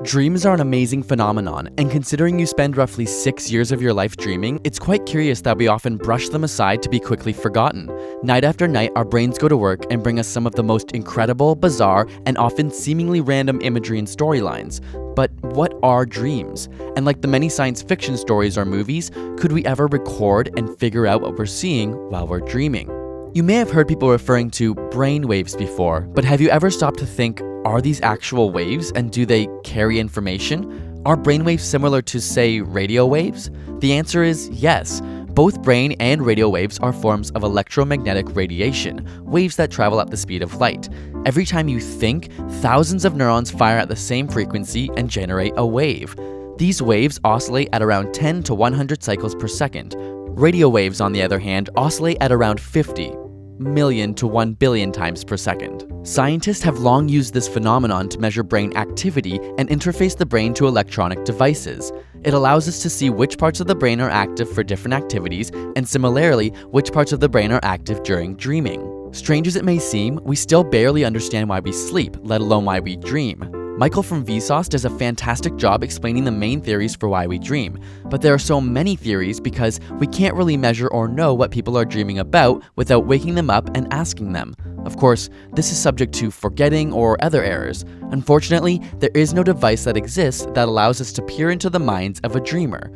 Dreams are an amazing phenomenon, and considering you spend roughly 6 years of your life dreaming, it's quite curious that we often brush them aside to be quickly forgotten. Night after night, our brains go to work and bring us some of the most incredible, bizarre, and often seemingly random imagery and storylines. But what are dreams? And like the many science fiction stories or movies, could we ever record and figure out what we're seeing while we're dreaming? You may have heard people referring to brain waves before, but have you ever stopped to think, are these actual waves and do they carry information? Are brainwaves similar to, say, radio waves? The answer is yes. Both brain and radio waves are forms of electromagnetic radiation, waves that travel at the speed of light. Every time you think, thousands of neurons fire at the same frequency and generate a wave. These waves oscillate at around 10 to 100 cycles per second. Radio waves, on the other hand, oscillate at around 50 million to 1 billion times per second. Scientists have long used this phenomenon to measure brain activity and interface the brain to electronic devices. It allows us to see which parts of the brain are active for different activities, and similarly, which parts of the brain are active during dreaming. Strange as it may seem, we still barely understand why we sleep, let alone why we dream. Michael from Vsauce does a fantastic job explaining the main theories for why we dream, but there are so many theories because we can't really measure or know what people are dreaming about without waking them up and asking them. Of course, this is subject to forgetting or other errors. Unfortunately, there is no device that exists that allows us to peer into the minds of a dreamer.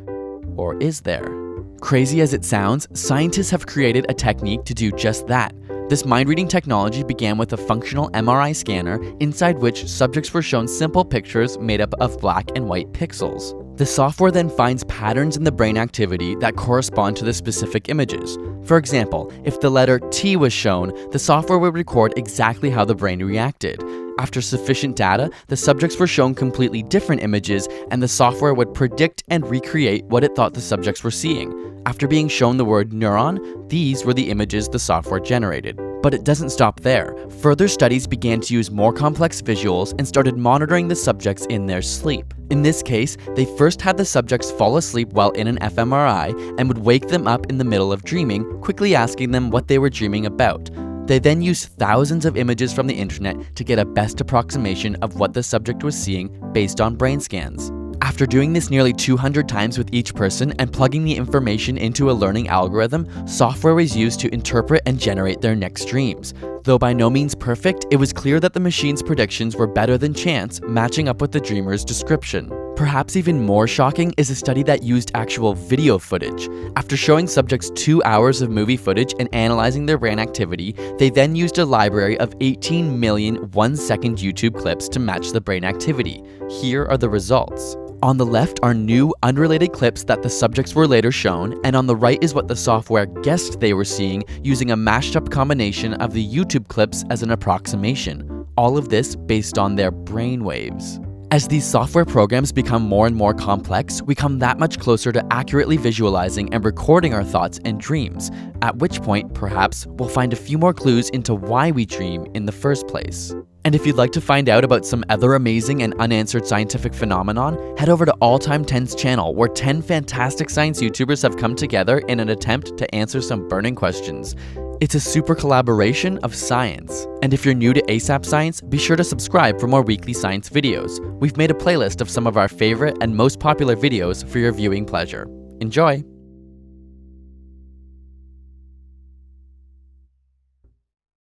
Or is there? Crazy as it sounds, scientists have created a technique to do just that. This mind-reading technology began with a functional MRI scanner inside which subjects were shown simple pictures made up of black and white pixels. The software then finds patterns in the brain activity that correspond to the specific images. For example, if the letter T was shown, the software would record exactly how the brain reacted. After sufficient data, the subjects were shown completely different images, and the software would predict and recreate what it thought the subjects were seeing. After being shown the word neuron, these were the images the software generated. But it doesn't stop there. Further studies began to use more complex visuals and started monitoring the subjects in their sleep. In this case, they first had the subjects fall asleep while in an fMRI and would wake them up in the middle of dreaming, quickly asking them what they were dreaming about. They then used thousands of images from the internet to get a best approximation of what the subject was seeing based on brain scans. After doing this nearly 200 times with each person and plugging the information into a learning algorithm, software was used to interpret and generate their next dreams. Though by no means perfect, it was clear that the machine's predictions were better than chance, matching up with the dreamer's description. Perhaps even more shocking is a study that used actual video footage. After showing subjects 2 hours of movie footage and analyzing their brain activity, they then used a library of 18 million 1-second YouTube clips to match the brain activity. Here are the results. On the left are new, unrelated clips that the subjects were later shown, and on the right is what the software guessed they were seeing using a mashed up combination of the YouTube clips as an approximation. All of this based on their brain waves. As these software programs become more and more complex, we come that much closer to accurately visualizing and recording our thoughts and dreams, at which point, perhaps, we'll find a few more clues into why we dream in the first place. And if you'd like to find out about some other amazing and unanswered scientific phenomenon, head over to All Time 10's channel, where 10 fantastic science YouTubers have come together in an attempt to answer some burning questions. It's a super collaboration of science. And if you're new to ASAP Science, be sure to subscribe for more weekly science videos. We've made a playlist of some of our favorite and most popular videos for your viewing pleasure. Enjoy!